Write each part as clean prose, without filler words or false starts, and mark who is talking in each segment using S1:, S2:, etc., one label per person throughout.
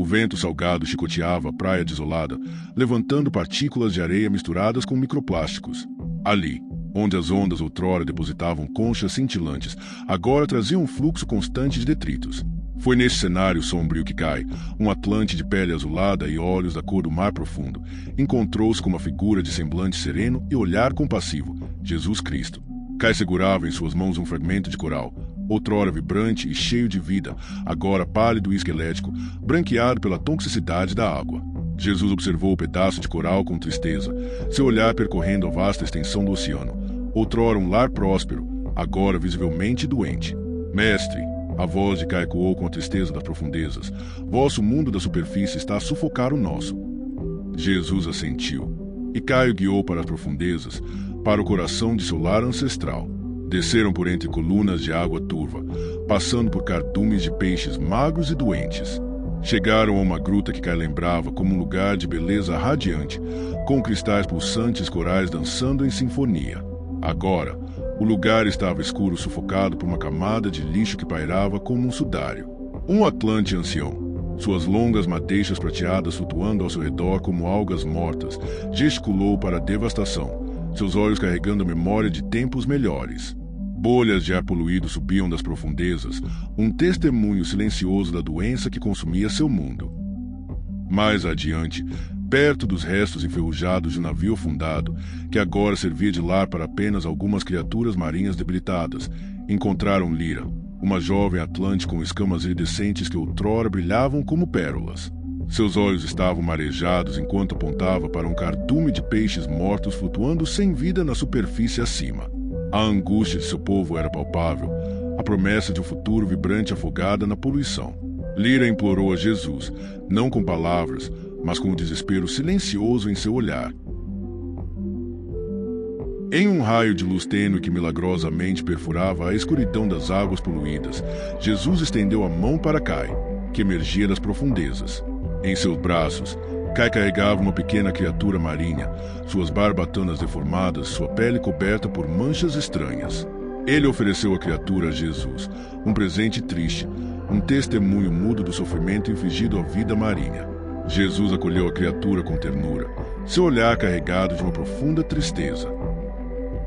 S1: O vento salgado chicoteava a praia desolada, levantando partículas de areia misturadas com microplásticos. Ali, onde as ondas outrora depositavam conchas cintilantes, agora traziam um fluxo constante de detritos. Foi nesse cenário sombrio que Kai, um Atlante de pele azulada e olhos da cor do mar profundo, encontrou-se com uma figura de semblante sereno e olhar compassivo, Jesus Cristo. Kai segurava em suas mãos um fragmento de coral, outrora vibrante e cheio de vida, agora pálido e esquelético, branqueado pela toxicidade da água. Jesus observou o pedaço de coral com tristeza, seu olhar percorrendo a vasta extensão do oceano, outrora um lar próspero, agora visivelmente doente. Mestre, a voz de Kai ecoou com a tristeza das profundezas, vosso mundo da superfície está a sufocar o nosso. Jesus assentiu, e Kai o guiou para as profundezas, para o coração de seu lar ancestral. Desceram por entre colunas de água turva, passando por cardumes de peixes magros e doentes. Chegaram a uma gruta que Kai lembrava como um lugar de beleza radiante, com cristais pulsantes corais dançando em sinfonia. Agora, o lugar estava escuro, sufocado por uma camada de lixo que pairava como um sudário. Um Atlante ancião, suas longas madeixas prateadas flutuando ao seu redor como algas mortas, gesticulou para a devastação, seus olhos carregando a memória de tempos melhores. Bolhas de ar poluído subiam das profundezas, um testemunho silencioso da doença que consumia seu mundo. Mais adiante, perto dos restos enferrujados de um navio afundado, que agora servia de lar para apenas algumas criaturas marinhas debilitadas, encontraram Lyra, uma jovem Atlante com escamas iridescentes que outrora brilhavam como pérolas. Seus olhos estavam marejados enquanto apontava para um cardume de peixes mortos flutuando sem vida na superfície acima. A angústia de seu povo era palpável, a promessa de um futuro vibrante afogada na poluição. Lyra implorou a Jesus, não com palavras, mas com um desespero silencioso em seu olhar. Em um raio de luz tênue que milagrosamente perfurava a escuridão das águas poluídas, Jesus estendeu a mão para Kai, que emergia das profundezas. Em seus braços, Kai carregava uma pequena criatura marinha, suas barbatanas deformadas, sua pele coberta por manchas estranhas. Ele ofereceu a criatura a Jesus, um presente triste, um testemunho mudo do sofrimento infligido à vida marinha. Jesus acolheu a criatura com ternura, seu olhar carregado de uma profunda tristeza.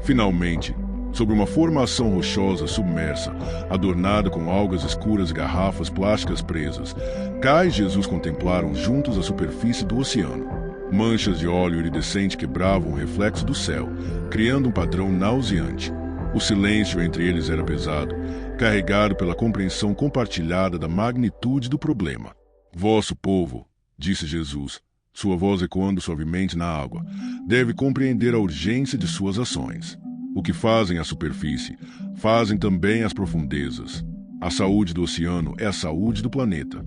S1: Finalmente, sobre uma formação rochosa submersa, adornada com algas escuras e garrafas plásticas presas, Kai e Jesus contemplaram juntos a superfície do oceano. Manchas de óleo iridescente quebravam o reflexo do céu, criando um padrão nauseante. O silêncio entre eles era pesado, carregado pela compreensão compartilhada da magnitude do problema. Vosso povo, disse Jesus, sua voz ecoando suavemente na água, deve compreender a urgência de suas ações. O que fazem à superfície, fazem também às profundezas. A saúde do oceano é a saúde do planeta.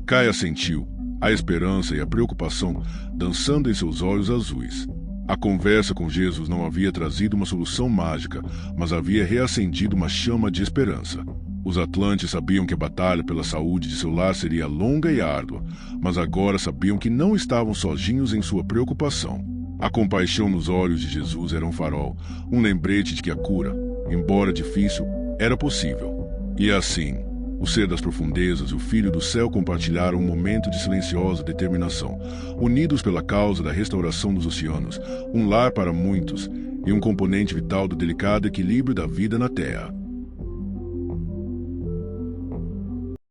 S1: Kai assentiu, a esperança e a preocupação dançando em seus olhos azuis. A conversa com Jesus não havia trazido uma solução mágica, mas havia reacendido uma chama de esperança. Os Atlantes sabiam que a batalha pela saúde de seu lar seria longa e árdua, mas agora sabiam que não estavam sozinhos em sua preocupação. A compaixão nos olhos de Jesus era um farol, um lembrete de que a cura, embora difícil, era possível. E assim, o ser das profundezas e o Filho do Céu compartilharam um momento de silenciosa determinação, unidos pela causa da restauração dos oceanos, um lar para muitos e um componente vital do delicado equilíbrio da vida na Terra.